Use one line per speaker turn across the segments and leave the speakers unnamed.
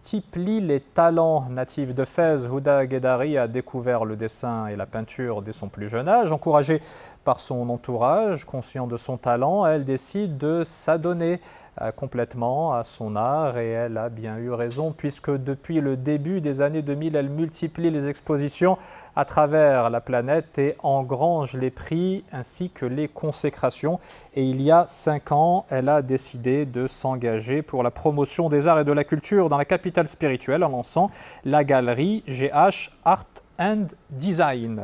multiplie les talents natifs de Fès. Houda Guedari a découvert le dessin et la peinture dès son plus jeune âge. Encouragée par son entourage, conscient de son talent, elle décide de s'adonner complètement à son art et elle a bien eu raison puisque depuis le début des années 2000, elle multiplie les expositions à travers la planète et engrange les prix ainsi que les consécrations. Et il y a 5 ans, elle a décidé de s'engager pour la promotion des arts et de la culture dans la capitale spirituelle en lançant la galerie GH Art and Design.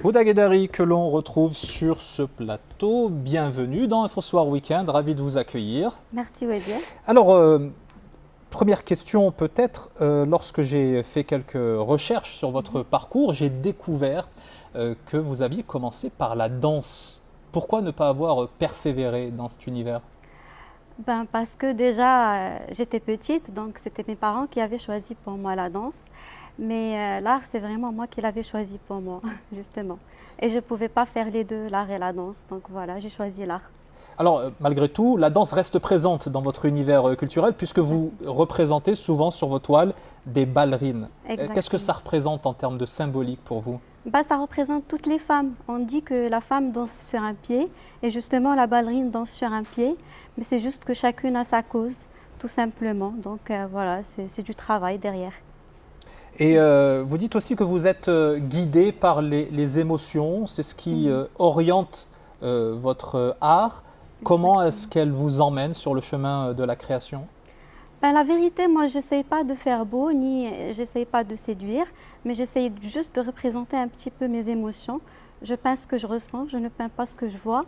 Houda Guedari que l'on retrouve sur ce plateau. Bienvenue dans InfoSoir Week-end, ravi de vous accueillir.
Merci Wadia.
Alors, première question peut-être, lorsque j'ai fait quelques recherches sur votre parcours, j'ai découvert que vous aviez commencé par la danse. Pourquoi ne pas avoir persévéré dans cet univers ?
Parce que déjà, j'étais petite, donc c'était mes parents qui avaient choisi pour moi la danse. Mais l'art, c'est vraiment moi qui l'avais choisi pour moi, justement. Et je ne pouvais pas faire les deux, l'art et la danse. Donc voilà, j'ai choisi l'art.
Alors, malgré tout, la danse reste présente dans votre univers culturel puisque vous représentez souvent sur vos toiles des ballerines. Qu'est-ce que ça représente en termes de symbolique pour vous ?
Ça représente toutes les femmes. On dit que la femme danse sur un pied et justement la ballerine danse sur un pied. Mais c'est juste que chacune a sa cause, tout simplement. Donc voilà, c'est du travail derrière.
Et vous dites aussi que vous êtes guidé par les émotions, c'est ce qui oriente votre art. Comment est-ce qu'elle vous emmène sur le chemin de la création ?
La vérité, moi, je n'essaye pas de faire beau, ni je n'essaye pas de séduire, mais j'essaye juste de représenter un petit peu mes émotions. Je peins ce que je ressens, je ne peins pas ce que je vois.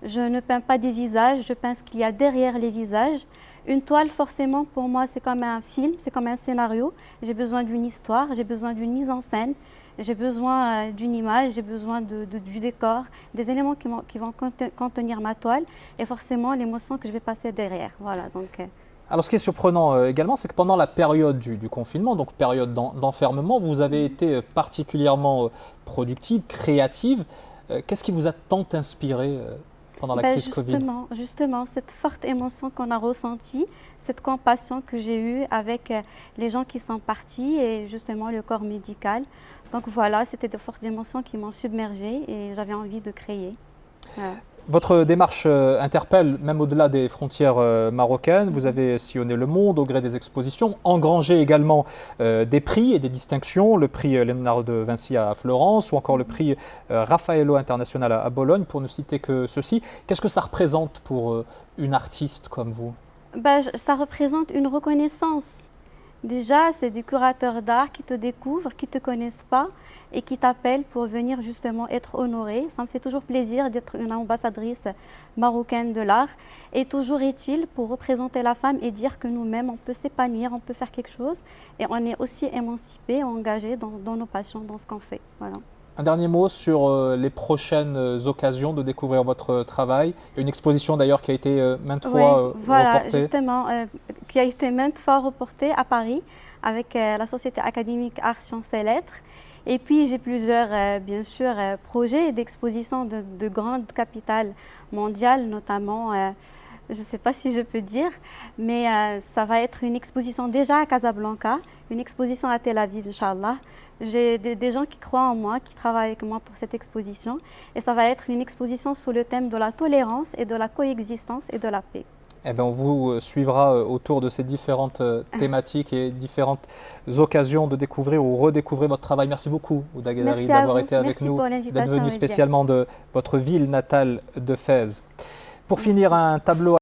Je ne peins pas des visages, je peins ce qu'il y a derrière les visages. Une toile, forcément, pour moi, c'est comme un film, c'est comme un scénario. J'ai besoin d'une histoire, j'ai besoin d'une mise en scène, j'ai besoin d'une image, j'ai besoin du décor, des éléments qui vont contenir ma toile et forcément l'émotion que je vais passer derrière. Voilà, donc,
Alors, ce qui est surprenant également, c'est que pendant la période du confinement, donc période d'enfermement, vous avez été particulièrement productive, créative. Qu'est-ce qui vous a tant inspiré pendant la crise Covid ?
Justement, cette forte émotion qu'on a ressentie, cette compassion que j'ai eue avec les gens qui sont partis et justement le corps médical. Donc voilà, c'était de fortes émotions qui m'ont submergée et j'avais envie de créer. Voilà.
Votre démarche interpelle même au-delà des frontières marocaines. Vous avez sillonné le monde au gré des expositions, engrangé également des prix et des distinctions, le prix Léonard de Vinci à Florence ou encore le prix Raffaello International à Bologne, pour ne citer que ceci. Qu'est-ce que ça représente pour une artiste comme vous ?
Ça représente une reconnaissance. Déjà, c'est des curateurs d'art qui te découvrent, qui ne te connaissent pas et qui t'appellent pour venir justement être honorés. Ça me fait toujours plaisir d'être une ambassadrice marocaine de l'art. Et toujours est-il pour représenter la femme et dire que nous-mêmes, on peut s'épanouir, on peut faire quelque chose. Et on est aussi émancipés, engagés dans nos passions, dans ce qu'on fait. Voilà.
Un dernier mot sur les prochaines occasions de découvrir votre travail. Il y a une exposition d'ailleurs qui a été maintes fois reportée.
Justement, qui a été maintes fois reportée à Paris avec la Société académique Arts, Sciences et Lettres. Et puis j'ai plusieurs, bien sûr, projets d'exposition de grandes capitales mondiales, notamment, je ne sais pas si je peux dire, mais ça va être une exposition déjà à Casablanca, une exposition à Tel Aviv, Inch'Allah. J'ai des gens qui croient en moi, qui travaillent avec moi pour cette exposition. Et ça va être une exposition sous le thème de la tolérance et de la coexistence et de la paix.
Eh bien, on vous suivra autour de ces différentes thématiques et différentes occasions de découvrir ou redécouvrir votre travail. Merci beaucoup, Houda Guedari, d'avoir été avec nous, d'être venu spécialement de votre ville natale de Fès. Pour finir, un tableau